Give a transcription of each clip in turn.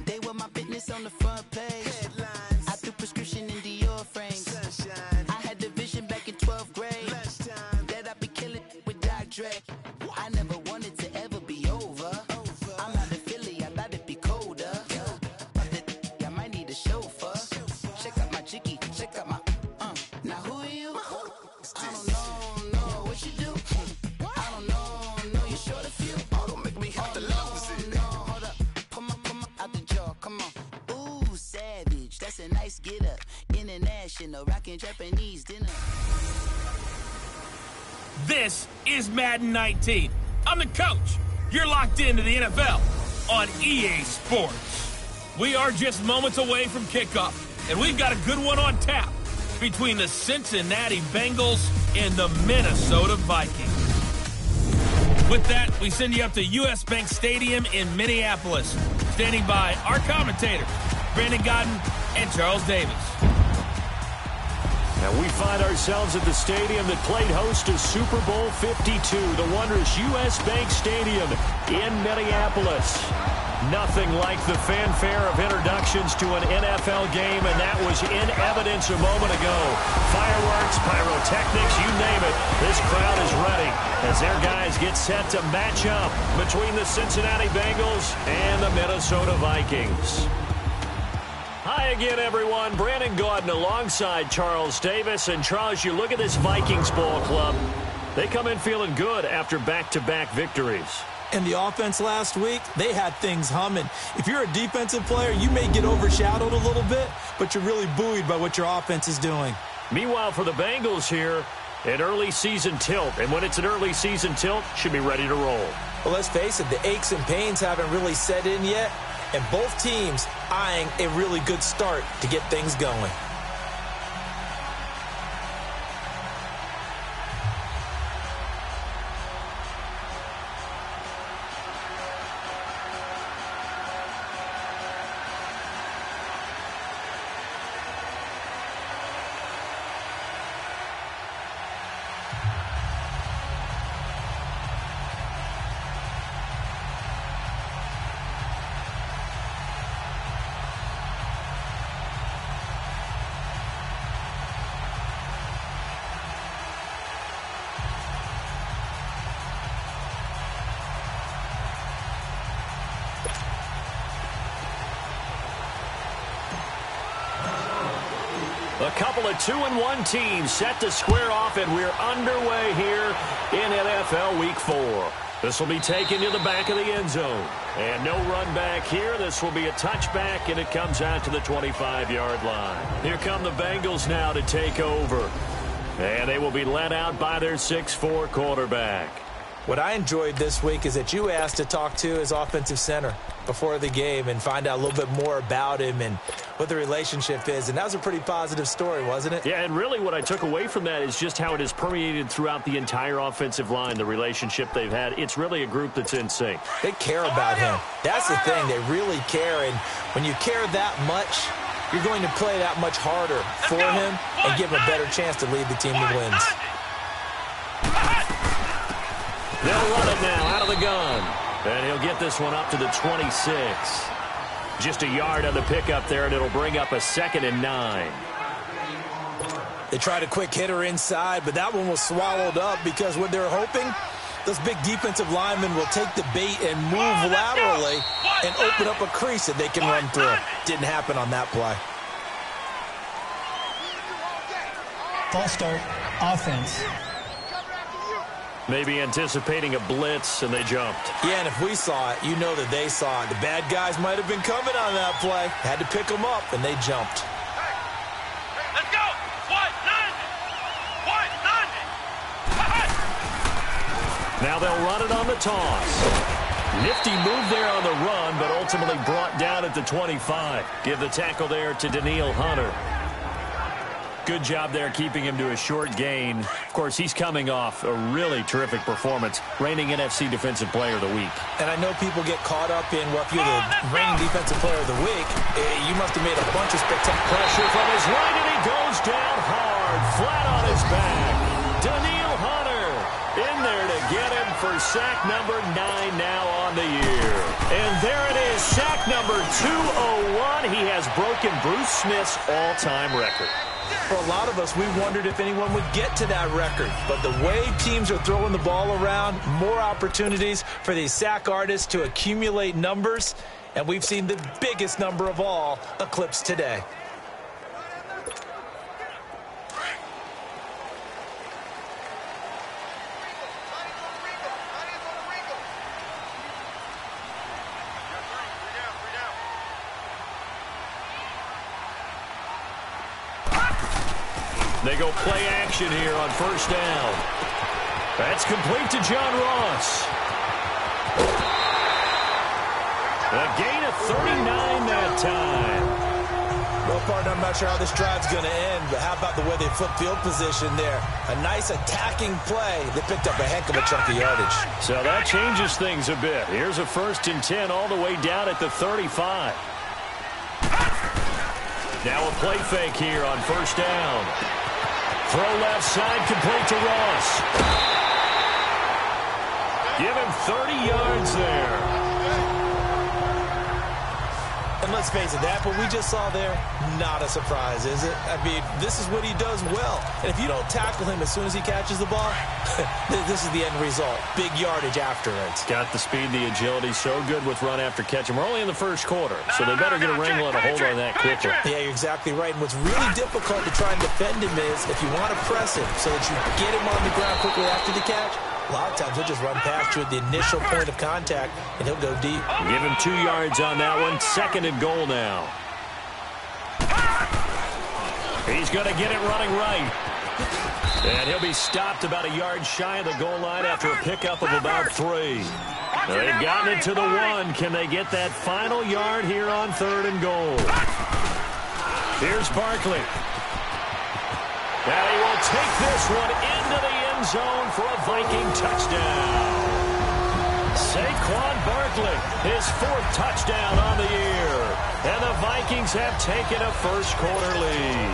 They were my business on the front page. Headlines. I threw prescription in Dior frames. Sunshine. I had the vision back in 12th grade. Lunchtime. That I'd be killing with Dr. Dre. I never wanted to ever be over. I'm out of Philly, I thought it'd be colder. I might need a chauffeur. Check out my jiggy, check out my Now who are you? I don't know what you do. I don't know you short a few. Oh, don't make me have to lose it. No, hold up, come on, out the jaw, come on. Ooh, savage, that's a nice get up. International, rockin' Japanese dinner. This is Madden 19. I'm the coach. You're locked into the NFL on EA Sports. We are just moments away from kickoff, and we've got a good one on tap between the Cincinnati Bengals and the Minnesota Vikings. With that, we send you up to US Bank Stadium in Minneapolis. Standing by our commentators, Brandon Godden and Charles Davis. And we find ourselves at the stadium that played host to Super Bowl 52, the wondrous US Bank Stadium in Minneapolis. Nothing like the fanfare of introductions to an NFL game, and that was in evidence a moment ago. Fireworks, pyrotechnics, you name it. This crowd is ready as their guys get set to match up between the Cincinnati Bengals and the Minnesota Vikings. Hi again, everyone. Brandon Gaudin alongside Charles Davis. And Charles, you look at this Vikings ball club. They come in feeling good after back-to-back victories. And the offense last week, they had things humming. If you're a defensive player, you may get overshadowed a little bit, but you're really buoyed by what your offense is doing. Meanwhile, for the Bengals here, an early season tilt. And when it's an early season tilt, should be ready to roll. Well, let's face it, the aches and pains haven't really set in yet. And both teams eyeing a really good start to get things going. A couple of 2-1 teams set to square off, and we're underway here in NFL Week 4. This will be taken to the back of the end zone. And no run back here. This will be a touchback, and it comes out to the 25-yard line. Here come the Bengals now to take over. And they will be led out by their 6'4 quarterback. What I enjoyed this week is that you asked to talk to his offensive center before the game and find out a little bit more about him and what the relationship is. And that was a pretty positive story, wasn't it? Yeah, and really what I took away from that is just how it has permeated throughout the entire offensive line, the relationship they've had. It's really a group that's in sync. They care about him. That's the thing. They really care. And when you care that much, you're going to play that much harder for him and give him a better chance to lead the team to wins. They'll run it now out of the gun. And he'll get this one up to the 26. Just a yard on the pickup there, and it'll bring up a 2nd and 9. They tried a quick hitter inside, but that one was swallowed up because what they're hoping, those big defensive linemen will take the bait and move laterally and open up a crease that they can run through. Didn't happen on that play. False start, offense. Maybe anticipating a blitz, and they jumped. Yeah, and if we saw it, you know that they saw it. The bad guys might have been coming on that play. Had to pick them up, and they jumped. Let's go! Now they'll run it on the toss. Nifty move there on the run, but ultimately brought down at the 25. Give the tackle there to Daniil Hunter. Good job there keeping him to a short gain. Of course, he's coming off a really terrific performance, reigning NFC Defensive Player of the Week. And I know people get caught up in, well, if you're the reigning Defensive Player of the Week, you must have made a bunch of spectacular pressure from his right, and he goes down hard, flat on his back. Daniil Hunter In there to get him for sack number 9 now on the year. And there it is, sack number 201. He has broken Bruce Smith's all-time record. For a lot of us, we wondered if anyone would get to that record. But the way teams are throwing the ball around, more opportunities for these sack artists to accumulate numbers. And we've seen the biggest number of all eclipsed today. They go play action here on first down. That's complete to John Ross. A gain of 39 that time. Well, partner, I'm not sure how this drive's going to end, but how about the way they flip field position there? A nice attacking play. They picked up a heck of a chunk of yardage. So that changes things a bit. Here's a 1st and 10 all the way down at the 35. Now a play fake here on first down. Throw left side, complete to Ross. Give him 30 yards there. And let's face it, that what we just saw there, not a surprise, is it? I mean, this is what he does well. And if you don't tackle him as soon as he catches the ball, this is the end result. Big yardage afterwards. Got the speed, the agility, so good with run after catch. And we're only in the first quarter, so they better get a wrangle and a hold on that quickly. Yeah, you're exactly right. And what's really difficult to try and defend him is if you want to press him so that you get him on the ground quickly after the catch, a lot of times he'll just run past you at the initial point of contact, and he'll go deep. Give him 2 yards on that one. 2nd and goal now. He's going to get it running right. And he'll be stopped about a yard shy of the goal line after a pickup of about 3. They've gotten it to the 1. Can they get that final yard here on 3rd and goal? Here's Barkley. Now he will take this one into the end zone for a Viking touchdown. Saquon Barkley, his 4th touchdown on the year. And the Vikings have taken a first quarter lead.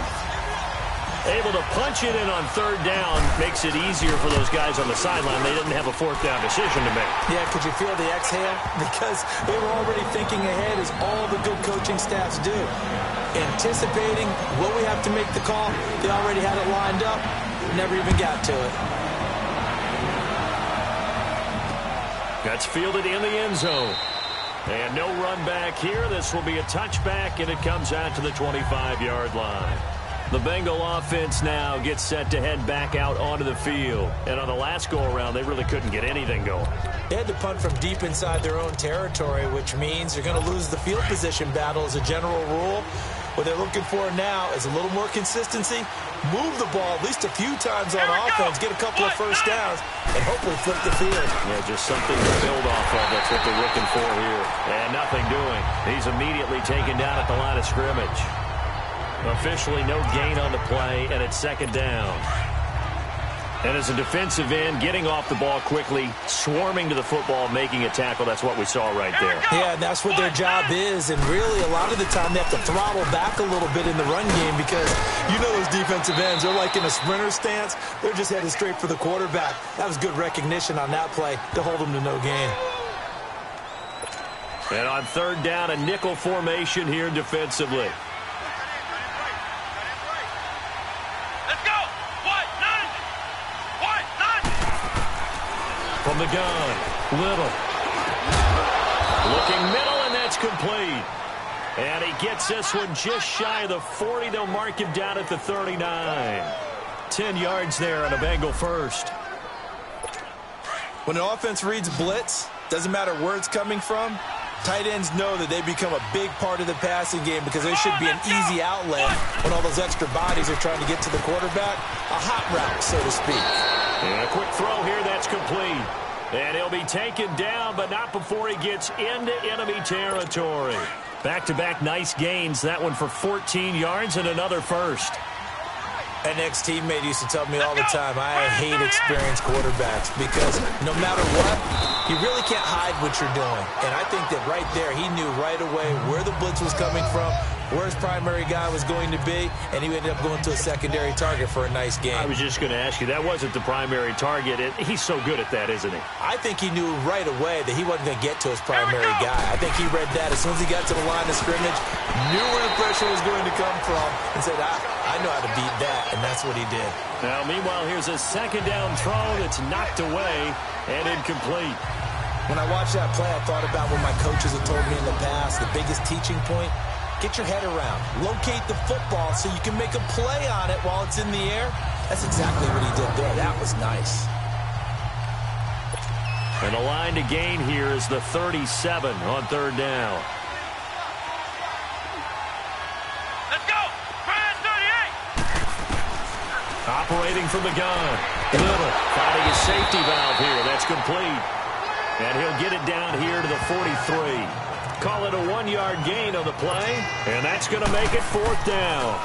Able to punch it in on 3rd down makes it easier for those guys on the sideline. They didn't have a 4th down decision to make. Yeah, could you feel the exhale? Because they were already thinking ahead, as all the good coaching staffs do. Anticipating what we have to make the call. They already had it lined up. Never even got to it. That's fielded in the end zone. And no run back here. This will be a touchback, and it comes out to the 25-yard line. The Bengal offense now gets set to head back out onto the field. And on the last go-around, they really couldn't get anything going. They had to punt from deep inside their own territory, which means you're going to lose the field position battle as a general rule. What they're looking for now is a little more consistency, move the ball at least a few times on offense, get a couple of first downs, and hopefully flip the field. Yeah, just something to build off of. That's what they're looking for here. And nothing doing. He's immediately taken down at the line of scrimmage. Officially no gain on the play, and it's 2nd down. And as a defensive end, getting off the ball quickly, swarming to the football, making a tackle, that's what we saw right there. Yeah, and that's what their job is. And really, a lot of the time, they have to throttle back a little bit in the run game because you know those defensive ends, they're like in a sprinter stance. They're just headed straight for the quarterback. That was good recognition on that play to hold them to no gain. And on 3rd down, a nickel formation here defensively. From the gun, Little. Looking middle, and that's complete. And he gets this one just shy of the 40. They'll mark him down at the 39. 10 yards there on a Bengal first. When an offense reads blitz, doesn't matter where it's coming from, tight ends know that they become a big part of the passing game because they should be an easy outlet when all those extra bodies are trying to get to the quarterback. A hot route, so to speak. And a quick throw here, that's complete. And he'll be taken down, but not before he gets into enemy territory. Back-to-back nice gains. That one for 14 yards and another first. An ex-teammate used to tell me all the time, I hate experienced quarterbacks because no matter what, you really can't hide what you're doing. And I think that right there, he knew right away where the blitz was coming from, where his primary guy was going to be, and he ended up going to a secondary target for a nice game. I was just going to ask you, that wasn't the primary target. He's so good at that, isn't he? I think he knew right away that he wasn't going to get to his primary guy. I think he read that as soon as he got to the line of scrimmage, knew where the pressure was going to come from, and said, I know how to beat that, and that's what he did. Now, meanwhile, here's a second down throw that's knocked away and incomplete. When I watched that play, I thought about what my coaches have told me in the past. The biggest teaching point, get your head around. Locate the football so you can make a play on it while it's in the air. That's exactly what he did there. That was nice. And the line to gain here is the 37 on third down. Let's go! Brian 38! Operating from the gun. Little finding a safety valve here. That's complete. And he'll get it down here to the 43. Call it a 1-yard gain on the play. And that's going to make it fourth down.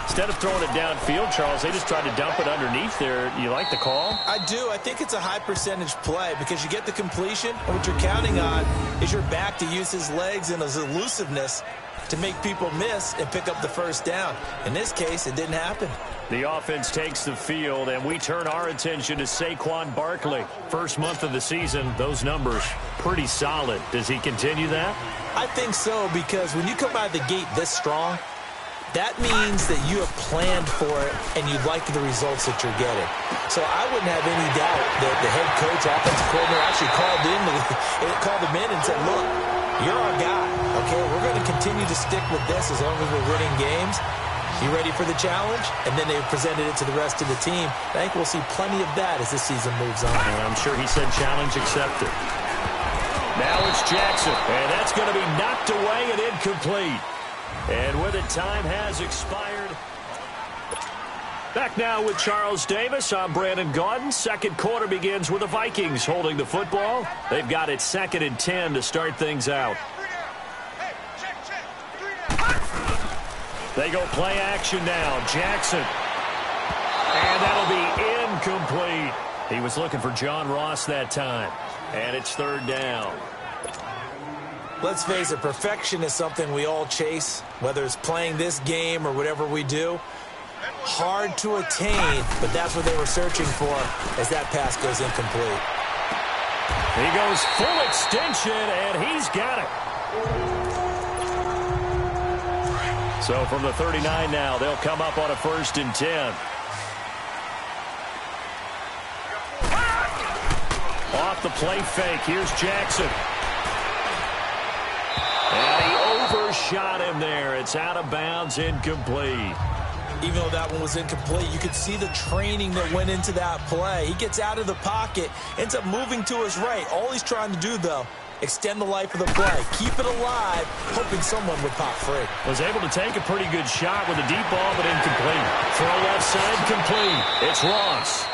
Instead of throwing it downfield, Charles, they just tried to dump it underneath there. You like the call? I do. I think it's a high percentage play because you get the completion, and what you're counting on is your back to use his legs and his elusiveness to make people miss and pick up the first down. In this case, it didn't happen. The offense takes the field, and we turn our attention to Saquon Barkley. First month of the season, those numbers pretty solid. Does he continue that? I think so, because when you come out of the gate this strong, that means that you have planned for it and you like the results that you're getting. So I wouldn't have any doubt that the head coach, offensive coordinator, actually called him in and said, look, you're our guy, okay? We're going to continue to stick with this as long as we're winning games. You ready for the challenge? And then they presented it to the rest of the team. I think we'll see plenty of that as this season moves on. And I'm sure he said challenge accepted. Now it's Jackson, and that's going to be knocked away and incomplete. And with it, time has expired. Back now with Charles Davis. I'm Brandon Gaudin. Second quarter begins with the Vikings holding the football. They've got it 2nd and 10 to start things out. They go play action now. Jackson. And that'll be incomplete. He was looking for John Ross that time. And it's third down. Let's face it, perfection is something we all chase, whether it's playing this game or whatever we do. Hard to attain, but that's what they were searching for as that pass goes incomplete. He goes full extension, and he's got it. So from the 39 now, they'll come up on a 1st and 10. Off the play fake, here's Jackson. And he overshot him there. It's out of bounds, incomplete. Even though that one was incomplete, you could see the training that went into that play. He gets out of the pocket, ends up moving to his right. All he's trying to do, though, extend the life of the play, keep it alive, hoping someone would pop free. Was able to take a pretty good shot with a deep ball, but incomplete. Throw left side, complete. It's Ross.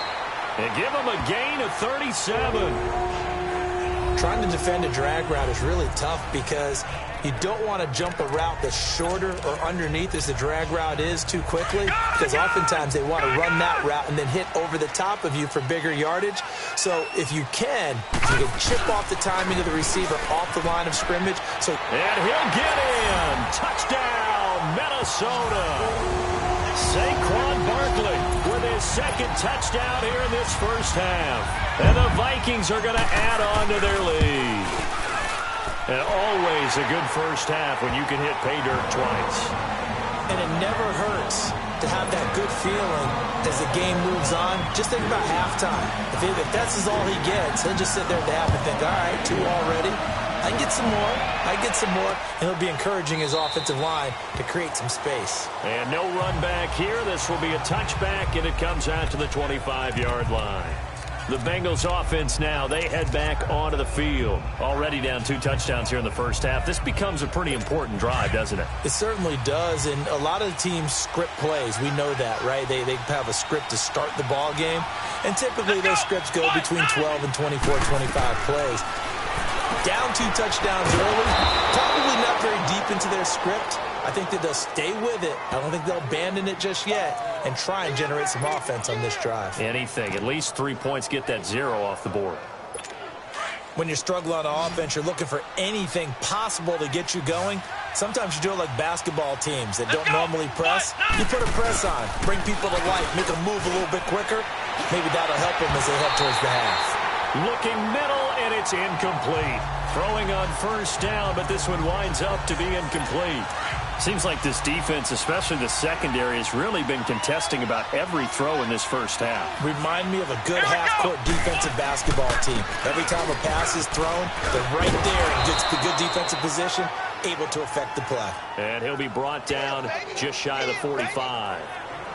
And give him a gain of 37. Trying to defend a drag route is really tough because you don't want to jump a route that's shorter or underneath as the drag route is too quickly, because oftentimes they want to run that route and then hit over the top of you for bigger yardage. So if you can chip off the timing of the receiver off the line of scrimmage. And he'll get in. Touchdown, Minnesota. Saquon Barkley with his 2nd touchdown here in this first half. And the Vikings are going to add on to their lead. And always a good first half when you can hit pay dirt twice. And it never hurts to have that good feeling as the game moves on. Just think about halftime. If that's all he gets, he'll just sit there at the half and think, all right, 2 already. I can get some more. And he'll be encouraging his offensive line to create some space. And no run back here. This will be a touchback, and it comes out to the 25-yard line. The Bengals offense now, they head back onto the field. Already down 2 touchdowns here in the first half. This becomes a pretty important drive, doesn't it? It certainly does, and a lot of the teams script plays. We know that, right? They have a script to start the ball game, and typically those scripts go between 12 and 24, 25 plays. Down 2 touchdowns early, probably not very deep into their script. I think that they'll stay with it. I don't think they'll abandon it just yet and try and generate some offense on this drive. Anything. At least 3 points, get that 0 off the board. When you're struggling on offense, you're looking for anything possible to get you going. Sometimes you do it like basketball teams that don't normally press. You put a press on, bring people to life, make them move a little bit quicker. Maybe that'll help them as they head towards the half. Looking middle, and it's incomplete. Throwing on first down, but this one winds up to be incomplete. Seems like this defense, especially the secondary, has really been contesting about every throw in this first half. Remind me of a good half-court defensive basketball team. Every time a pass is thrown, they're right there in good defensive position, able to affect the play. And he'll be brought down just shy of the 45.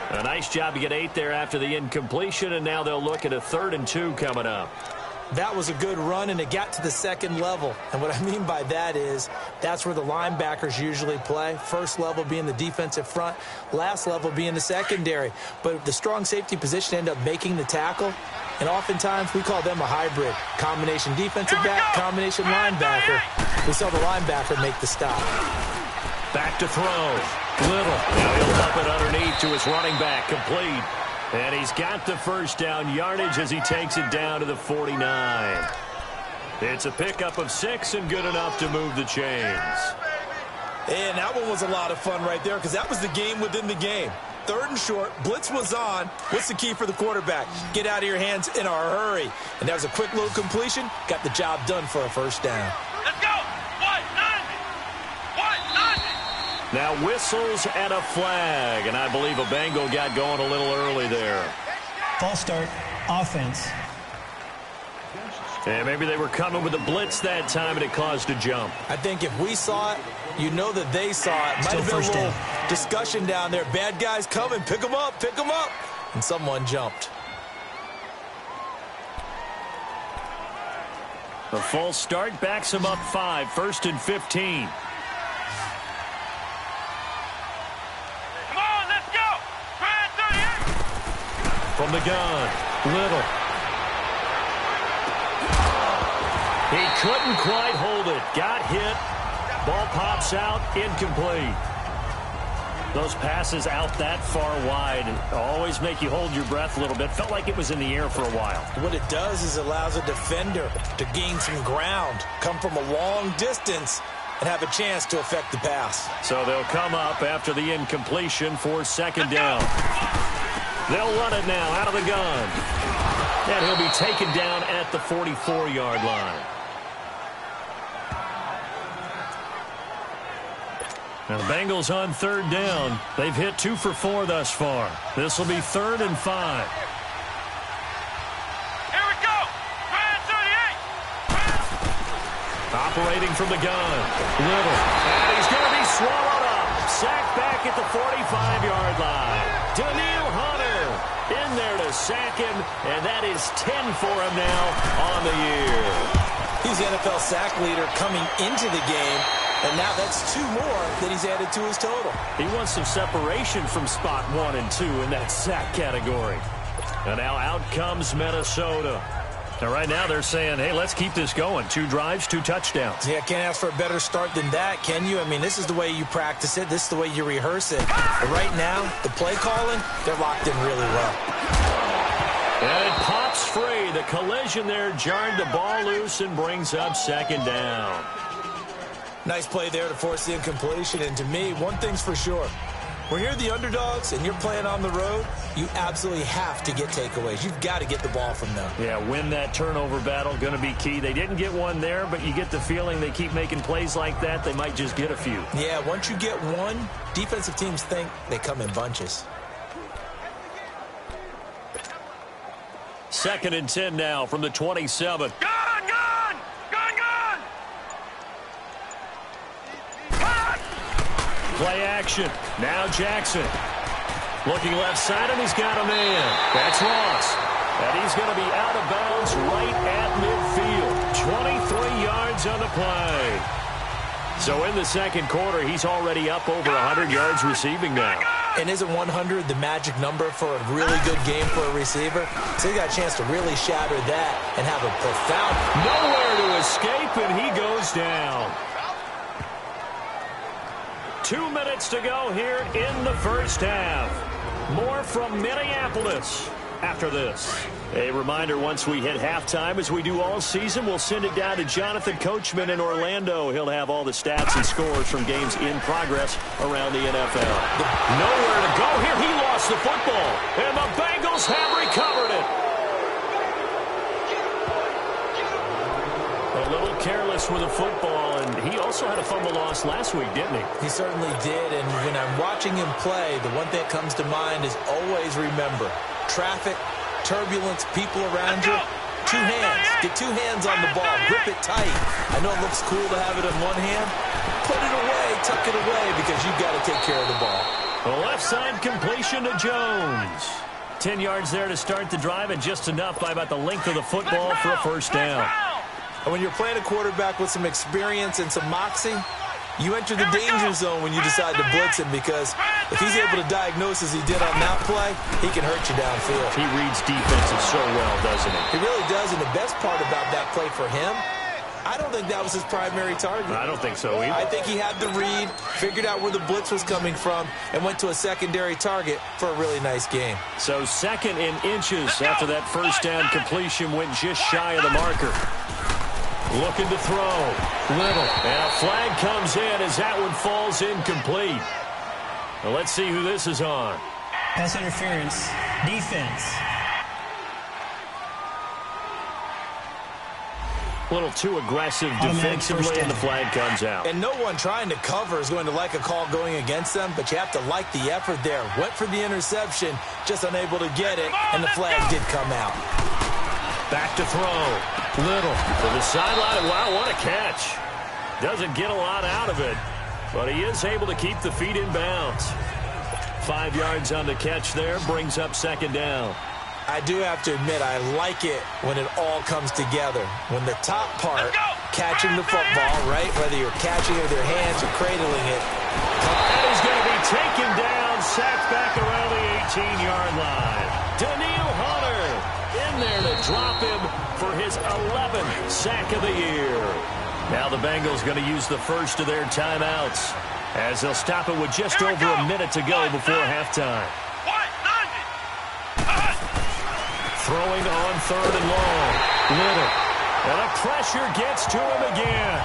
A nice job to get 8 there after the incompletion, and now they'll look at a 3rd and 2 coming up. That was a good run, and it got to the second level. And what I mean by that is that's where the linebackers usually play. First level being the defensive front, last level being the secondary. But the strong safety position ended up making the tackle, and oftentimes we call them a hybrid. Combination defensive back, combination linebacker. We saw the linebacker make the stop. Back to throw. Little. Now he'll dump it underneath to his running back. Complete. And he's got the first down yardage as he takes it down to the 49. It's a pickup of 6 and good enough to move the chains. And that one was a lot of fun right there because that was the game within the game. 3rd and short, blitz was on. What's the key for the quarterback? Get out of your hands in a hurry. And that was a quick little completion. Got the job done for a first down. Let's go! Now whistles and a flag, and I believe a Bengal got going a little early there. False start, offense. And maybe they were coming with a blitz that time, and it caused a jump. I think if we saw it, you know that they saw it. Might have been a little discussion down there. Bad guys coming, pick them up, pick them up. And someone jumped. The false start backs him up 5, 1st and 15. From the gun, Little. He couldn't quite hold it. Got hit. Ball pops out, incomplete. Those passes out that far wide always make you hold your breath a little bit. Felt like it was in the air for a while. What it does is it allows a defender to gain some ground, come from a long distance, and have a chance to affect the pass. So they'll come up after the incompletion for 2nd down. They'll run it now out of the gun. And he'll be taken down at the 44-yard line. Now the Bengals on 3rd down. They've hit 2 for 4 thus far. This will be 3rd and 5. Here we go! 38! Operating from the gun. Little. And he's going to be swallowed up. Sacked back at the 45-yard line. Daniil Hunter in there to sack him, and that is 10 for him now on the year. He's the NFL sack leader coming into the game, and now that's 2 more that he's added to his total. He wants some separation from spot 1 and 2 in that sack category. And now out comes Minnesota. Now right now they're saying, hey, let's keep this going. 2 drives, 2 touchdowns. Yeah, can't ask for a better start than that, can you? I mean, this is the way you practice it. This is the way you rehearse it. But right now, the play calling, they're locked in really well. And it pops free. The collision there jarred the ball loose and brings up 2nd down. Nice play there to force the incompletion. And to me, one thing's for sure. When you're the underdogs and you're playing on the road, you absolutely have to get takeaways. You've got to get the ball from them. Yeah, win that turnover battle, going to be key. They didn't get one there, but you get the feeling they keep making plays like that, they might just get a few. Yeah, once you get one, defensive teams think they come in bunches. 2nd and 10 now from the 27. Play action. Now Jackson. Looking left side, and he's got a man. That's Ross. And he's going to be out of bounds right at midfield. 23 yards on the play. So in the 2nd quarter, he's already up over 100 yards receiving now. And isn't 100 the magic number for a really good game for a receiver? So he got a chance to really shatter that and have a profound... Nowhere to escape, and he goes down. 2 minutes to go here in the first half. More from Minneapolis after this. A reminder, once we hit halftime, as we do all season, we'll send it down to Jonathan Coachman in Orlando. He'll have all the stats and scores from games in progress around the NFL. Nowhere to go here. He lost the football, and the Bengals have recovered it. A little careless with the football, and he also had a fumble loss last week, didn't he? He certainly did, and when I'm watching him play, the one thing that comes to mind is always remember, traffic, turbulence, people around you, two hands. Get two hands on the ball. Grip it tight. I know it looks cool to have it in one hand. Put it away, tuck it away, because you've got to take care of the ball. The left side completion to Jones. 10 yards there to start the drive, and just enough by about the length of the football for a first down. And when you're playing a quarterback with some experience and some moxie, you enter the danger zone when you decide to blitz him, because if he's able to diagnose as he did on that play, he can hurt you downfield. He reads defenses so well, doesn't he? He really does, and the best part about that play for him, I don't think that was his primary target. I don't think so either. I think he had the read, figured out where the blitz was coming from, and went to a secondary target for a really nice game. So second in inches after that first down completion, went just shy of the marker. Looking to throw. Little. And a flag comes in as that one falls incomplete. Well, let's see who this is on. Pass interference. Defense. A little too aggressive defensively, and the flag comes out. And no one trying to cover is going to like a call going against them, but you have to like the effort there. Went for the interception, just unable to get it, and the flag did come out. Back to throw. Little to the sideline. Wow, what a catch. Doesn't get a lot out of it, but he is able to keep the feet in bounds. 5 yards on the catch there, brings up second down. I do have to admit, I like it when it all comes together. When the top part, catching the football, right, whether you're catching it with your hands or cradling it. And he's going to be taken down, sacked back around the 18-yard line. Daniil Hunter in there to drop him for his 11th sack of the year. Now the Bengals going to use the first of their timeouts, as they'll stop it with just over a minute to go before halftime. Throwing on third and long. Little. And the pressure gets to him again.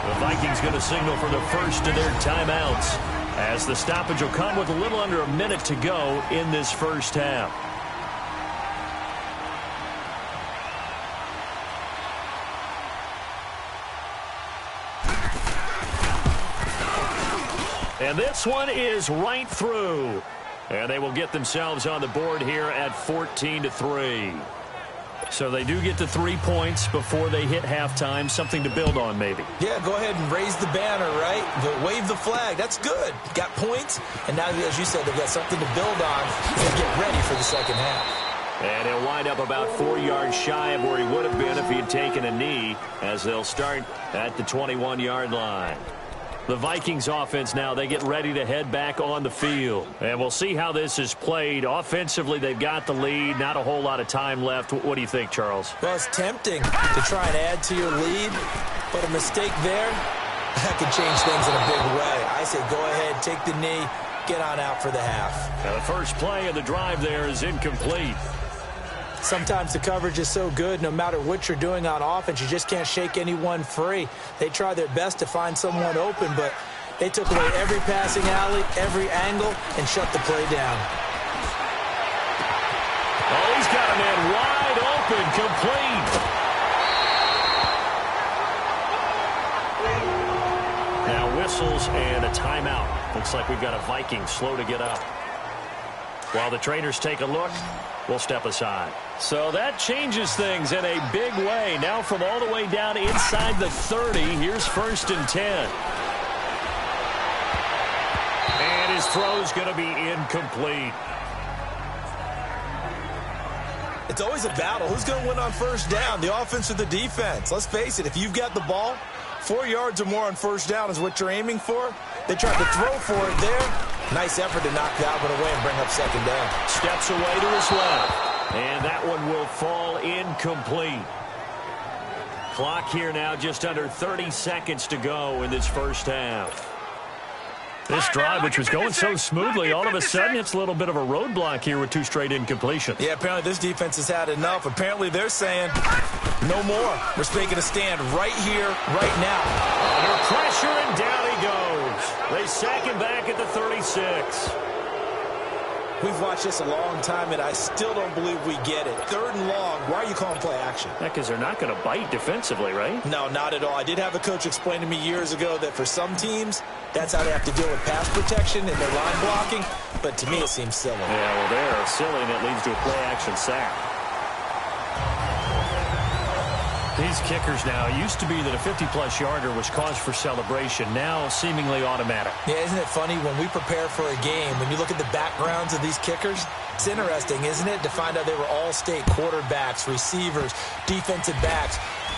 The Vikings going to signal for the first of their timeouts, as the stoppage will come with a little under a minute to go in this first half. And this one is right through. And they will get themselves on the board here at 14-3. So they do get to 3 points before they hit halftime. Something to build on, maybe. Yeah, go ahead and raise the banner, right? Wave the flag. That's good. Got points. And now, as you said, they've got something to build on and get ready for the second half. And he'll wind up about 4 yards shy of where he would have been if he had taken a knee, as they'll start at the 21-yard line. The Vikings offense now, they get ready to head back on the field. And we'll see how this is played. Offensively, they've got the lead. Not a whole lot of time left. What do you think, Charles? Well, it's tempting to try and add to your lead, but a mistake there, that could change things in a big way. I say go ahead, take the knee, get on out for the half. Now the first play of the drive there is incomplete. Sometimes the coverage is so good, no matter what you're doing on offense, you just can't shake anyone free. They try their best to find someone open, but they took away every passing alley, every angle, and shut the play down. Oh, he's got a man wide open, complete. Now whistles and a timeout. Looks like we've got a Viking slow to get up. While the trainers take a look, we'll step aside. So that changes things in a big way. Now from all the way down inside the 30, here's 1st and 10. And his throw's going to be incomplete. It's always a battle. Who's going to win on first down, the offense or the defense? Let's face it, if you've got the ball, 4 yards or more on first down is what you're aiming for. They tried to throw for it there. Nice effort to knock that one away and bring up second down. Steps away to his left. And that one will fall incomplete. Clock here now just under 30 seconds to go in this first half. This drive, which was going so smoothly, all of a sudden it's a little bit of a roadblock here with 2 straight incompletions. Yeah, apparently this defense has had enough. Apparently they're saying no more. We're making a stand right here, right now. Under pressure, and down he goes. They sack him back at the 36. We've watched this a long time, and I still don't believe we get it. 3rd and long, why are you calling play action? Because they're not going to bite defensively, right? No, not at all. I did have a coach explain to me years ago that for some teams, that's how they have to deal with pass protection and their line blocking. But to me, it seems silly. Yeah, well, they're silly, and it leads to a play-action sack. These kickers now, it used to be that a 50-plus yarder was cause for celebration. Now, seemingly automatic. Yeah, isn't it funny when we prepare for a game, when you look at the backgrounds of these kickers, it's interesting, isn't it, to find out they were all-state quarterbacks, receivers, defensive backs,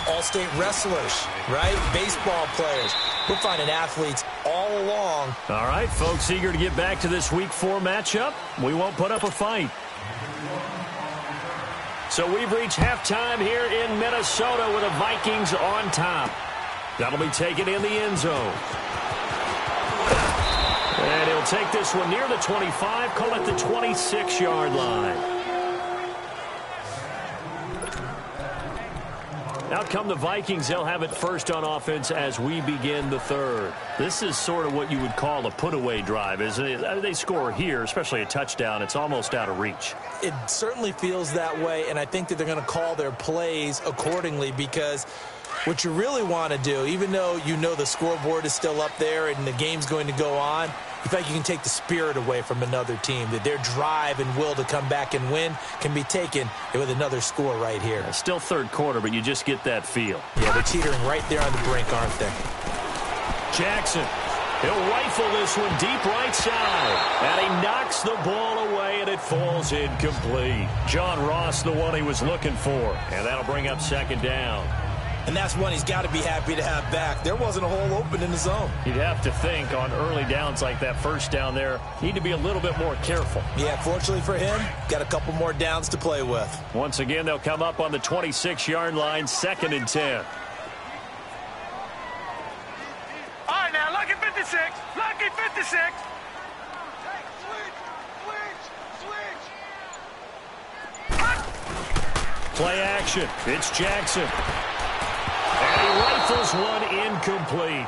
all-state wrestlers, right? Baseball players. We're finding athletes all along. All right, folks, eager to get back to this Week 4 matchup. We won't put up a fight. So we've reached halftime here in Minnesota with the Vikings on top. That'll be taken in the end zone. And he'll take this one near the 25, call it the 26-yard line. Out come the Vikings. They'll have it first on offense as we begin the 3rd. This is sort of what you would call a put-away drive, isn't it? They score here, especially a touchdown. It's almost out of reach. It certainly feels that way, and I think that they're going to call their plays accordingly because what you really want to do, even though you know the scoreboard is still up there and the game's going to go on, you feel like you can take the spirit away from another team, that their drive and will to come back and win can be taken with another score right here. Still 3rd quarter, but you just get that feel. Yeah, they're teetering right there on the brink, aren't they? Jackson, he'll rifle this one deep right side, and he knocks the ball away, and it falls incomplete. John Ross, the one he was looking for, and that'll bring up 2nd down. And that's one he's got to be happy to have back. There wasn't a hole open in the zone. You'd have to think on early downs like that first down there, need to be a little bit more careful. Yeah, fortunately for him, got a couple more downs to play with. Once again, they'll come up on the 26-yard line, 2nd and 10. All right, now, lucky 56. Lucky 56. Play action. It's Jackson. And he rifles one incomplete.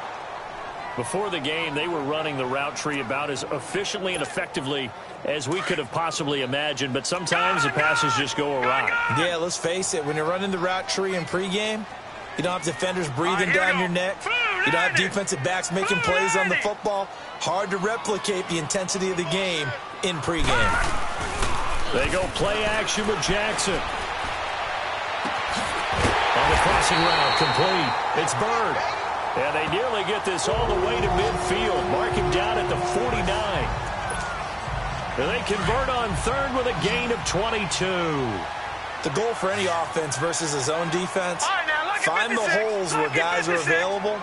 Before the game, they were running the route tree about as efficiently and effectively as we could have possibly imagined, but sometimes the passes just go awry. Yeah, let's face it. When you're running the route tree in pregame, you don't have defenders breathing down your neck. You don't have defensive backs making plays on the football. Hard to replicate the intensity of the game in pregame. They go play action with Jackson. On the crossing route, complete. It's Bird. And they nearly get this all the way to midfield. Mark him down at the 49. And they convert on 3rd with a gain of 22. The goal for any offense versus his own defense, find the holes where guys are available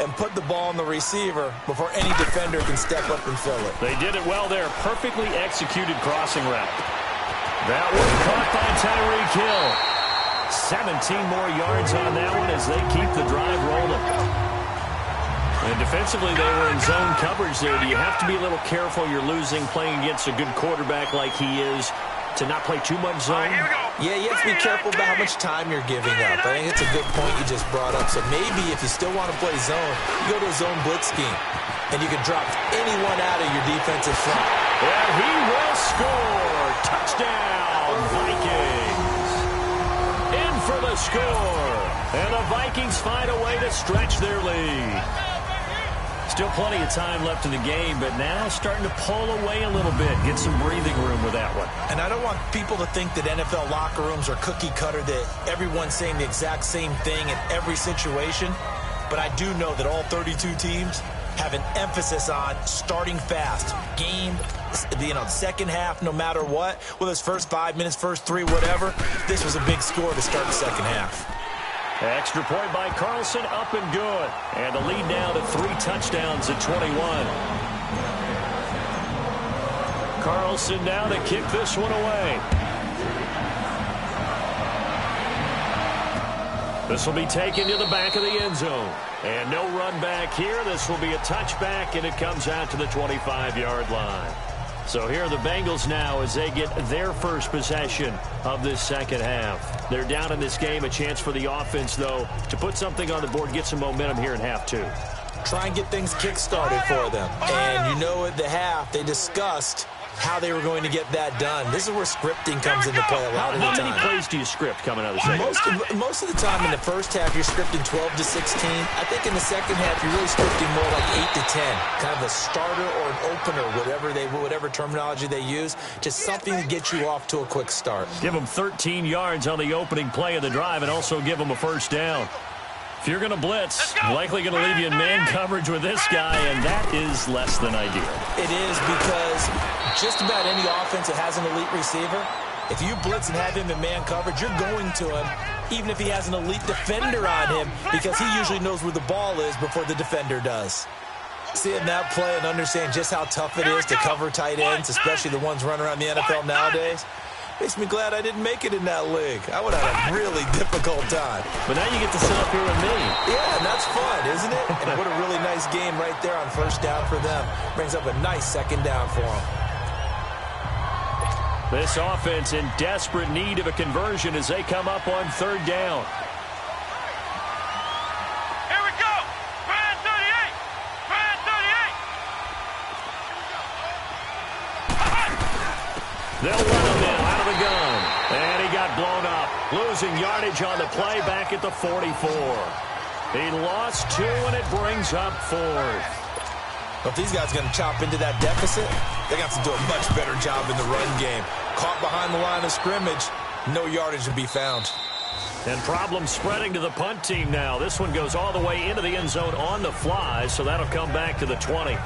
and put the ball on the receiver before any defender can step up and fill it. They did it well there. Perfectly executed crossing route. That one caught by Tyreek Hill. 17 more yards on that one as they keep the drive rolling. And defensively, they were in zone coverage there. Do you have to be a little careful? You're losing playing against a good quarterback like he is to not play too much zone? Yeah, you have to be careful about how much time you're giving up. I think it's a good point you just brought up. So maybe if you still want to play zone, you go to a zone blitz scheme, and you can drop anyone out of your defensive front. And he will score. Touchdown, Vikings. In for the score. And the Vikings find a way to stretch their lead. Still plenty of time left in the game, but now starting to pull away a little bit. Get some breathing room with that one. And I don't want people to think that NFL locker rooms are cookie cutter, that everyone's saying the exact same thing in every situation. But I do know that all 32 teams have an emphasis on starting fast. Game, second half, no matter what. Whether it's first 5 minutes, first 3, whatever. This was a big score to start the second half. Extra point by Carlson, up and good. And the lead now to 3 touchdowns at 21. Carlson now to kick this one away. This will be taken to the back of the end zone. And no run back here. This will be a touchback, and it comes out to the 25-yard line. So here are the Bengals now as they get their first possession of this second half. They're down in this game. A chance for the offense, though, to put something on the board, get some momentum here in half two. Try and get things kick-started for them. And you know at the half, they discussed how they were going to get that done. This is where scripting comes into play a lot of the time. How many plays do you script coming out of the second half? Most of the time in the first half, you're scripting 12 to 16. I think in the second half, you're really scripting more like 8 to 10. Kind of a starter or an opener, whatever terminology they use. Just something to get you off to a quick start. Give them 13 yards on the opening play of the drive and also give them a first down. If you're going to blitz, likely going to leave you in man coverage with this guy, and that is less than ideal. It is because just about any offense that has an elite receiver, if you blitz and have him in man coverage, you're going to him even if he has an elite defender on him because he usually knows where the ball is before the defender does. Seeing that play and understand just how tough it is to cover tight ends, especially the ones running around the NFL nowadays, makes me glad I didn't make it in that league. I would have had a really difficult time. But now you get to sit up here with me. Yeah, and that's fun, isn't it? And what a really nice game right there on first down for them. Brings up a nice second down for them. This offense in desperate need of a conversion as they come up on third down. Here we go. Brand 38. Brand 38. They'll run him now out of the gun. And he got blown up. Losing yardage on the play back at the 44. He lost 2, and it brings up 4th. If these guys are going to chop into that deficit, they got to do a much better job in the run game. Caught behind the line of scrimmage, no yardage to be found. And problems spreading to the punt team now. This one goes all the way into the end zone on the fly, so that'll come back to the 20.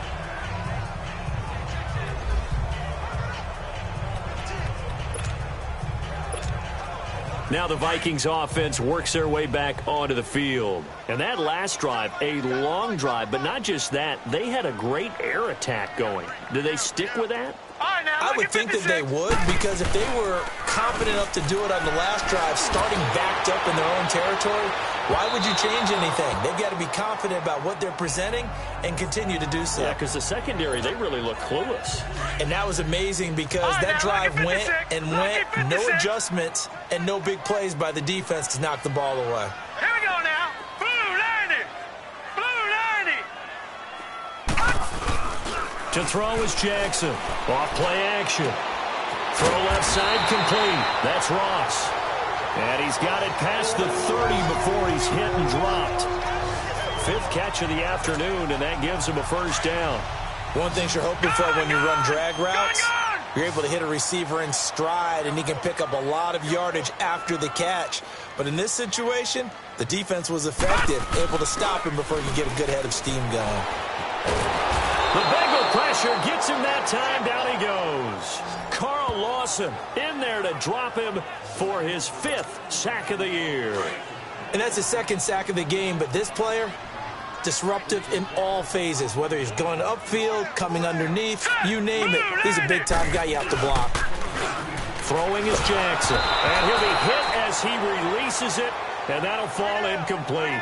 Now the Vikings offense works their way back onto the field. And that last drive, a long drive, but not just that, they had a great air attack going. Do they stick with that? I would think that they would, because if they were confident enough to do it on the last drive, starting backed up in their own territory, why would you change anything? They've got to be confident about what they're presenting and continue to do so. Yeah, because the secondary, they really look clueless. And that was amazing because that drive went and went, no adjustments and no big plays by the defense to knock the ball away. Here we go now. Blue 90. Blue 90. To throw is Jackson. Off play action. Throw left side complete. That's Ross. And he's got it past the 30 before he's hit and dropped. 5th catch of the afternoon, and that gives him a first down. One thing you're hoping for when you run drag routes, you're able to hit a receiver in stride, and he can pick up a lot of yardage after the catch. But in this situation, the defense was effective, able to stop him before you get a good head of steam going. The Bengal pressure gets him that time. Down he goes. Carl Lawson in there to drop him for his 5th sack of the year. And that's his 2nd sack of the game, but this player, disruptive in all phases, whether he's going upfield, coming underneath, you name it. He's a big-time guy you have to block. Throwing is Jackson, and he'll be hit as he releases it, and that'll fall incomplete.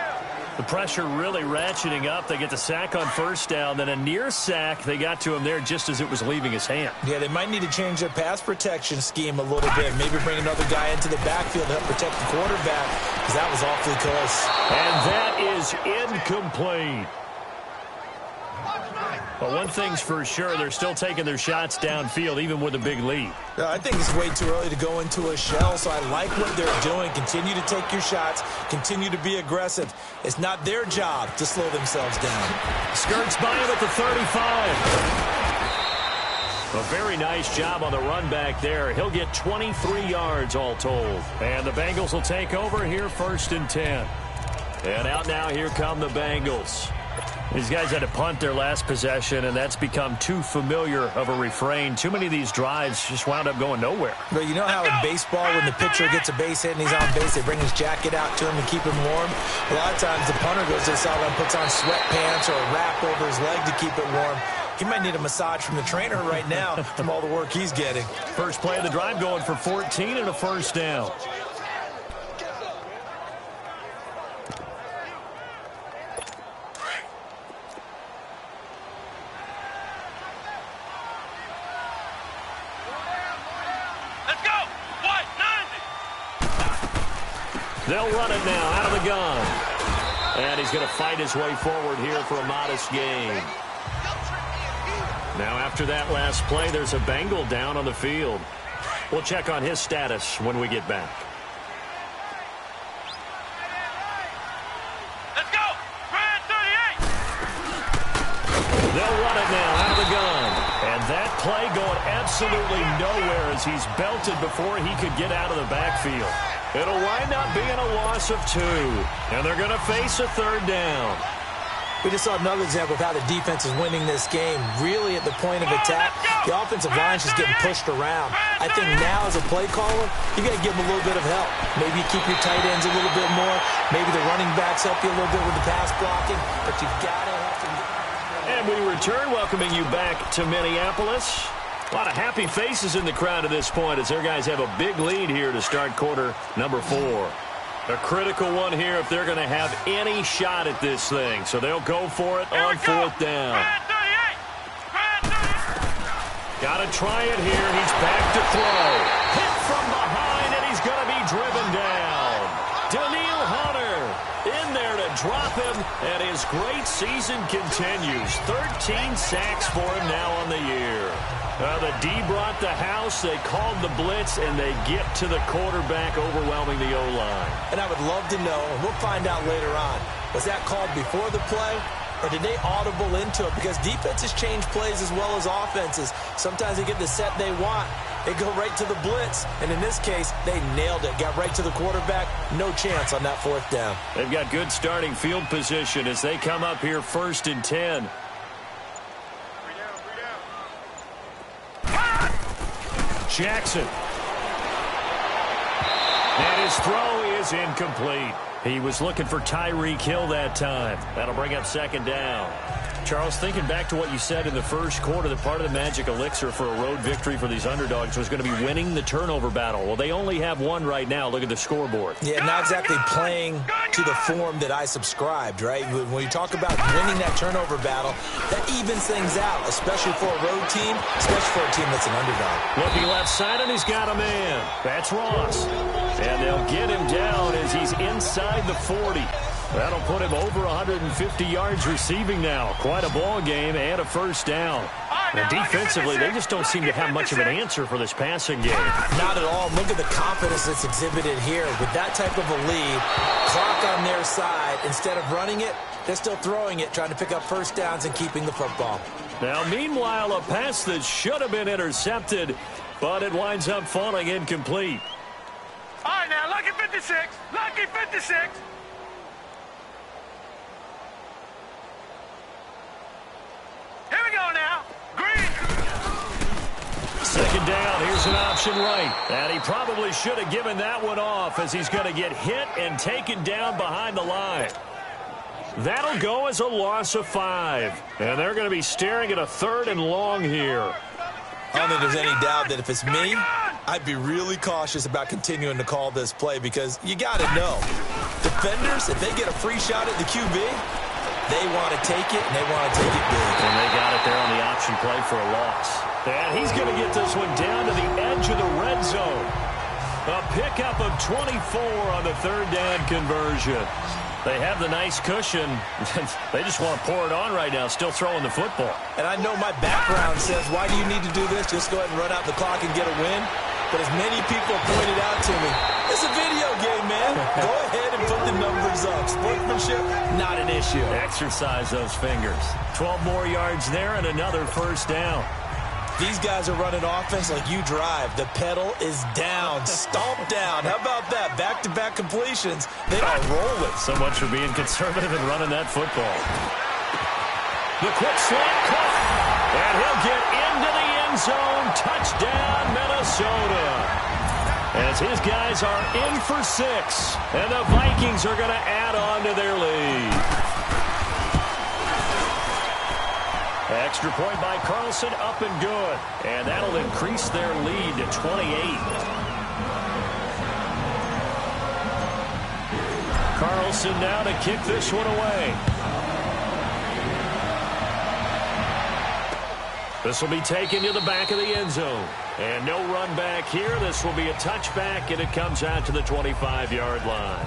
The pressure really ratcheting up. They get the sack on first down, then a near sack. They got to him there just as it was leaving his hand. Yeah, they might need to change their pass protection scheme a little bit. Maybe bring another guy into the backfield to help protect the quarterback, because that was awfully close. And that is incomplete. But one thing's for sure, they're still taking their shots downfield, even with a big lead. I think it's way too early to go into a shell, so I like what they're doing. Continue to take your shots. Continue to be aggressive. It's not their job to slow themselves down. Skirts by him at the 35. A very nice job on the run back there. He'll get 23 yards all told. And the Bengals will take over here 1st and 10. And out now, here come the Bengals. These guys had to punt their last possession, and that's become too familiar of a refrain. Too many of these drives just wound up going nowhere. But you know how in baseball, when the pitcher gets a base hit and he's on base, they bring his jacket out to him to keep him warm? A lot of times the punter goes to the sideline and puts on sweatpants or a wrap over his leg to keep it warm. He might need a massage from the trainer right now from all the work he's getting. First play of the drive going for 14 and a first down. They'll run it now out of the gun. And he's going to fight his way forward here for a modest gain. Now after that last play, there's a Bengal down on the field. We'll check on his status when we get back. Let's go! Brad 38! They'll run it now out of the gun. And that play going absolutely nowhere as he's belted before he could get out of the backfield. It'll wind up being a loss of 2. And they're going to face a third down. We just saw another example of how the defense is winning this game. Really at the point of attack, the offensive line is just getting pushed around. I think now as a play caller, you got to give them a little bit of help. Maybe you keep your tight ends a little bit more. Maybe the running backs help you a little bit with the pass blocking. But you've got to have to... And we return, welcoming you back to Minneapolis. A lot of happy faces in the crowd at this point as their guys have a big lead here to start quarter number 4. A critical one here if they're going to have any shot at this thing. So they'll go for it on 4th down. Got to try it here. He's back to throw. Hit from behind, and he's going to be driven down. Daniil Hunter in there to drop him, and his great season continues. 13 sacks for him now on the year. The D brought the house, they called the blitz, and they get to the quarterback, overwhelming the O-line. And I would love to know, and we'll find out later on, was that called before the play, or did they audible into it? Because defenses change plays as well as offenses. Sometimes they get the set they want. They go right to the blitz, and in this case, they nailed it. Got right to the quarterback, no chance on that 4th down. They've got good starting field position as they come up here 1st and 10. Jackson. And his throw is incomplete. He was looking for Tyreek Hill that time. That'll bring up 2nd down. Charles, thinking back to what you said in the first quarter, that part of the magic elixir for a road victory for these underdogs was going to be winning the turnover battle. Well, they only have one right now. Look at the scoreboard. Yeah, not exactly playing to the form that I subscribed, right? When you talk about winning that turnover battle, that evens things out, especially for a road team, especially for a team that's an underdog. Looking left side, and he's got a man. That's Ross. And they'll get him down as he's inside the 40. That'll put him over 150 yards receiving now. Quite a ball game and a 1st down. And defensively, they just don't seem to have much of an answer for this passing game. Not at all. Look at the confidence that's exhibited here. With that type of a lead, clock on their side, instead of running it, they're still throwing it, trying to pick up 1st downs and keeping the football. Now, meanwhile, a pass that should have been intercepted, but it winds up falling incomplete. All right, now, lucky 56. Lucky 56. Here we go now. Green. 2nd down. Here's an option right. And he probably should have given that one off as he's going to get hit and taken down behind the line. That'll go as a loss of 5. And they're going to be staring at a 3rd and long here. I don't think there's any doubt that if it's me, I'd be really cautious about continuing to call this play because you got to know. Defenders, if they get a free shot at the QB, they want to take it, and they want to take it big. And they got it there on the option play for a loss. And he's going to get this one down to the edge of the red zone. A pickup of 24 on the 3rd down conversion. They have the nice cushion. They just want to pour it on right now, still throwing the football. And I know my background says, why do you need to do this? Just go ahead and run out the clock and get a win. But as many people pointed out to me, it's a video game, man. Go ahead and put the numbers up. Sportsmanship, not an issue. Exercise those fingers. 12 more yards there and another 1st down. These guys are running offense like you drive. The pedal is down, stomp down. How about that? Back-to-back completions. They are rolling. So much for being conservative and running that football. The quick slant cut. And he'll get into the end zone. Touchdown, Minnesota. As his guys are in for 6. And the Vikings are going to add on to their lead. Extra point by Carlson, up and good. And that'll increase their lead to 28. Carlson now to kick this one away. This will be taken to the back of the end zone. And no run back here. This will be a touchback, and it comes out to the 25-yard line.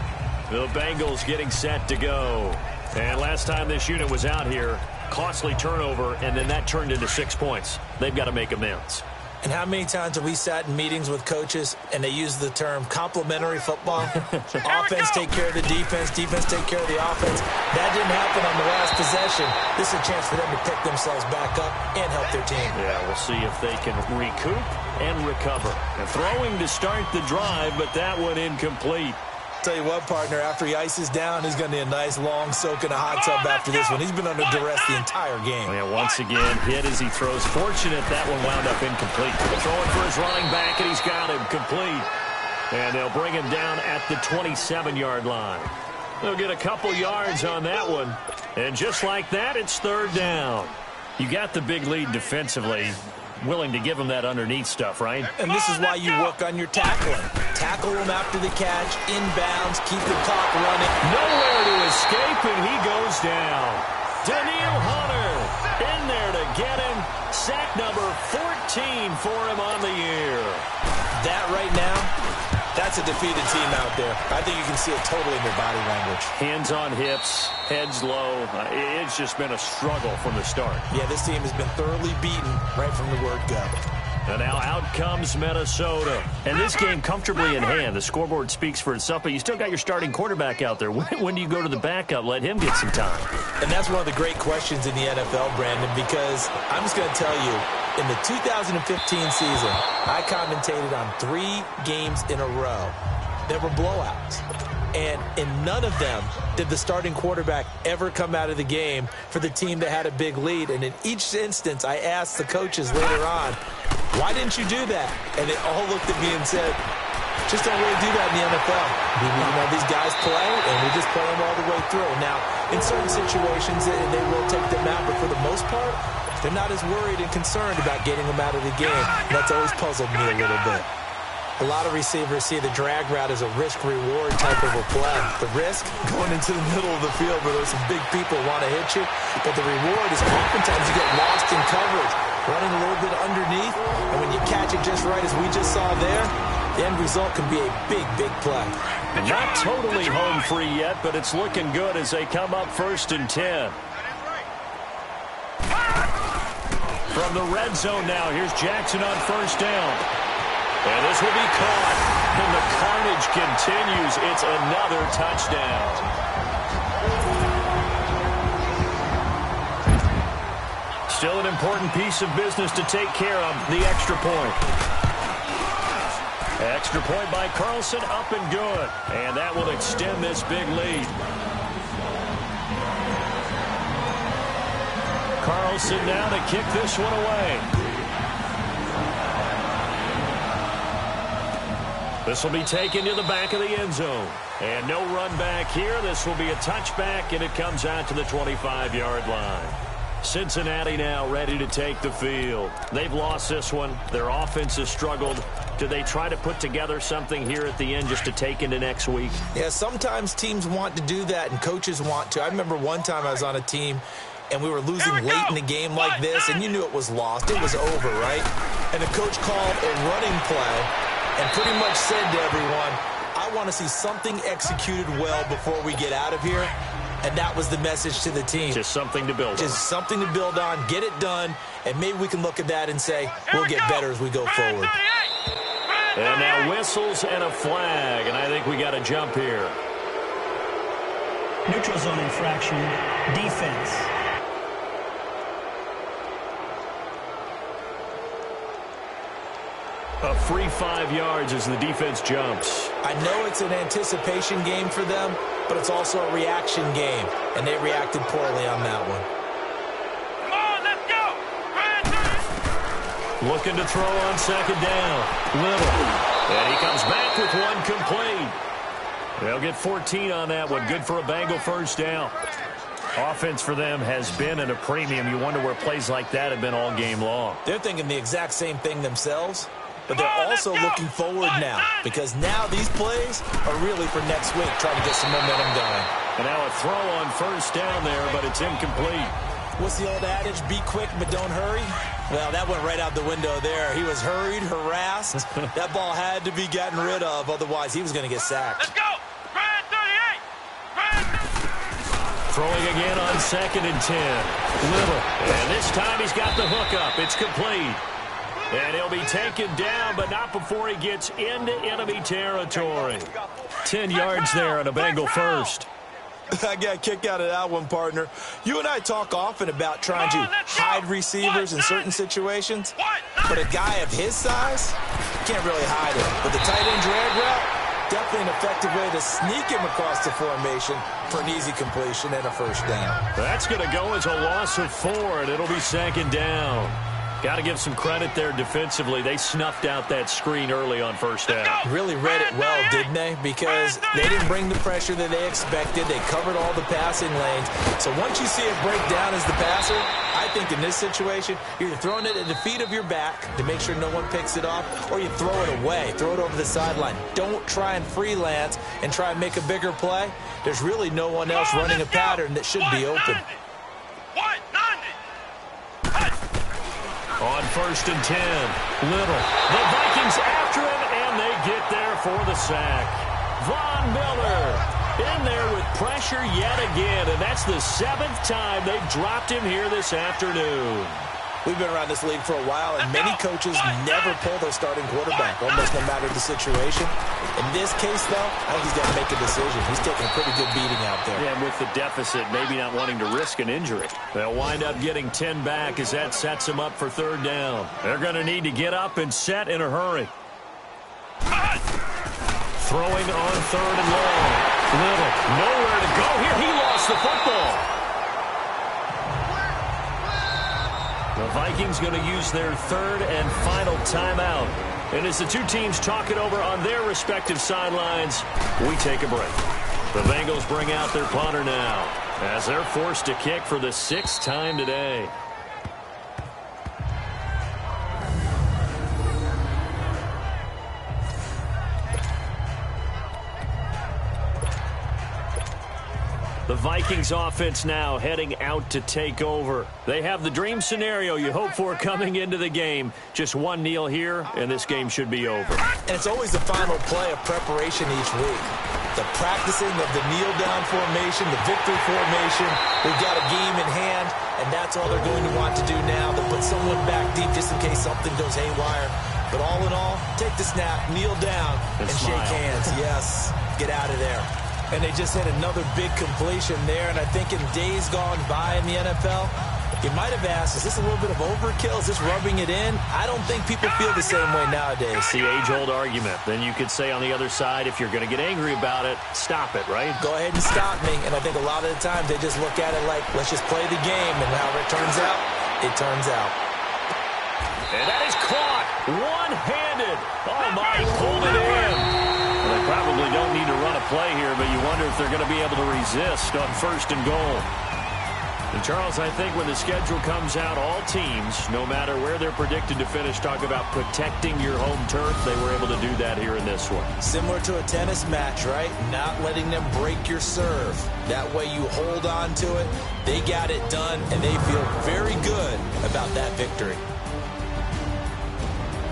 The Bengals getting set to go. And last time this unit was out here, costly turnover, and then that turned into 6 points. They've got to make amends. And how many times have we sat in meetings with coaches and they use the term complementary football? Offense take care of the defense, defense take care of the offense. That didn't happen on the last possession. This is a chance for them to pick themselves back up and help their team. Yeah, we'll see if they can recoup and recover. And throwing to start the drive, but that one incomplete. Tell you what, partner, after he ices down, he's going to need a nice long soak in a hot tub after this one. He's been under duress the entire game. Yeah, once again, hit as he throws. Fortunate that one wound up incomplete. Throwing for his running back, and he's got him complete. And they'll bring him down at the 27-yard line. They'll get a couple yards on that one. And just like that, it's third down. You got the big lead defensively. Willing to give him that underneath stuff, right? And this is why you work on your tackling. Tackle him after the catch, inbounds, keep the clock running. Nowhere to escape, and he goes down. Daniil Hunter in there to get him. Sack number 14 for him on the year. That right now, that's a defeated team out there. I think you can see it totally in their body language. Hands on hips, heads low. It's just been a struggle from the start. Yeah, this team has been thoroughly beaten right from the word go. And now out comes Minnesota. And this game comfortably in hand. The scoreboard speaks for itself, but you still got your starting quarterback out there. When do you go to the backup? Let him get some time. And that's one of the great questions in the NFL, Brandon, because I'm just going to tell you, in the 2015 season, I commentated on 3 games in a row. There were blowouts. And in none of them did the starting quarterback ever come out of the game for the team that had a big lead. And in each instance, I asked the coaches later on, why didn't you do that? And they all looked at me and said, just don't really do that in the NFL. You know, these guys play, and we just play them all the way through. Now, in certain situations, they will take them out, but for the most part, they're not as worried and concerned about getting them out of the game. And that's always puzzled me a little bit. A lot of receivers see the drag route as a risk-reward type of a play. The risk, going into the middle of the field where there's some big people want to hit you. But the reward is oftentimes you get lost in coverage, running a little bit underneath. And when you catch it just right, as we just saw there, the end result can be a big, big play. Not totally home free yet, but it's looking good as they come up 1st and 10. From the red zone now, here's Jackson on 1st down. And this will be caught. And the carnage continues. It's another touchdown. Still an important piece of business to take care of, the extra point. Extra point by Carlson, up and good. And that will extend this big lead. Carlson now to kick this one away. This will be taken to the back of the end zone. And no run back here. This will be a touchback, and it comes out to the 25-yard line. Cincinnati now ready to take the field. They've lost this one. Their offense has struggled. Do they try to put together something here at the end just to take into next week? Yeah, sometimes teams want to do that, and coaches want to. I remember one time I was on a team, and we were losing late in the game like this, and you knew it was lost. It was over, right? And the coach called a running play and pretty much said to everyone, I want to see something executed well before we get out of here. And that was the message to the team. Just something to build on. Just something to build on, get it done, and maybe we can look at that and say, we'll get better as we go forward. And now whistles and a flag, and I think we got a jump here. Neutral zone infraction, defense. A free 5 yards as the defense jumps. I know it's an anticipation game for them, but it's also a reaction game, and they reacted poorly on that one. Come on, let's go! Looking to throw on 2nd down. Little. And he comes back with one complete. They'll get 14 on that one. Good for a Bengal 1st down. Offense for them has been at a premium. You wonder where plays like that have been all game long. They're thinking the exact same thing themselves. But they're also looking forward now, because now these plays are really for next week, trying to get some momentum going. And now a throw on 1st down there, but it's incomplete. What's the old adage? Be quick, but don't hurry. Well, that went right out the window there. He was hurried, harassed. That ball had to be gotten rid of, otherwise he was going to get sacked. Let's go! Brad 38! Throwing again on 2nd and 10. Little. And this time he's got the hook up. It's complete. And he'll be taken down, but not before he gets into enemy territory. 10 yards there on a Bengal first. I got a kick out of that one, partner. You and I talk often about trying to hide receivers in certain situations, but a guy of his size can't really hide it. But the tight end drag route, definitely an effective way to sneak him across the formation for an easy completion and a first down. That's going to go as a loss of 4, and it'll be 2nd down. Got to give some credit there defensively. They snuffed out that screen early on first down. Really read it well, didn't they? Because they didn't bring the pressure that they expected. They covered all the passing lanes. So once you see it break down as the passer, I think in this situation, you're either throwing it at the feet of your back to make sure no one picks it off, or you throw it away, throw it over the sideline. Don't try and freelance and try and make a bigger play. There's really no one else running a pattern that should be open. On 1st and 10, Little. The Vikings after him, and they get there for the sack. Von Miller in there with pressure yet again, and that's the 7th time they've dropped him here this afternoon. We've been around this league for a while, and many coaches never pull their starting quarterback, almost no matter the situation. In this case, though, I think he's got to make a decision. He's taking a pretty good beating out there. Yeah, and with the deficit, maybe not wanting to risk an injury. They'll wind up getting 10 back as that sets them up for 3rd down. They're going to need to get up and set in a hurry. Throwing on 3rd and long. Little, nowhere to go here. He lost the football. The Vikings going to use their 3rd and final timeout. And as the two teams talk it over on their respective sidelines, we take a break. The Bengals bring out their punter now as they're forced to kick for the 6th time today. The Vikings offense now heading out to take over. They have the dream scenario you hope for coming into the game. Just one kneel here, and this game should be over. And it's always the final play of preparation each week. The practicing of the kneel-down formation, the victory formation. We've got a game in hand, and that's all they're going to want to do now. They'll put someone back deep just in case something goes haywire. But all in all, take the snap, kneel down, and shake hands. Yes, get out of there. And they just had another big completion there. And I think in days gone by in the NFL, you might have asked, is this a little bit of overkill? Is this rubbing it in? I don't think people feel the same way nowadays. It's the age-old argument. Then you could say on the other side, if you're going to get angry about it, stop it, right? Go ahead and stop me. And I think a lot of the times they just look at it like, let's just play the game. And however it turns out, it turns out. And that is caught one-handed. Oh, my, he pulled it in. They probably don't need to run a play here, but you wonder if they're going to be able to resist on 1st and goal. And, Charles, I think when the schedule comes out, all teams, no matter where they're predicted to finish, talk about protecting your home turf. They were able to do that here in this one. Similar to a tennis match, right? Not letting them break your serve. That way you hold on to it. They got it done, and they feel very good about that victory.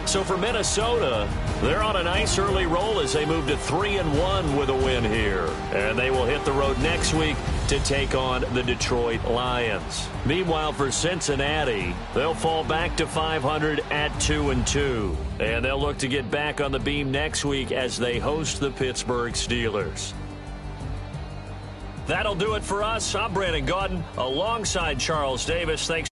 So for Minnesota, they're on a nice early roll as they move to 3-1 with a win here. And they will hit the road next week to take on the Detroit Lions. Meanwhile, for Cincinnati, they'll fall back to 500 at 2-2. And they'll look to get back on the beam next week as they host the Pittsburgh Steelers. That'll do it for us. I'm Brandon Gaudin alongside Charles Davis. Thanks.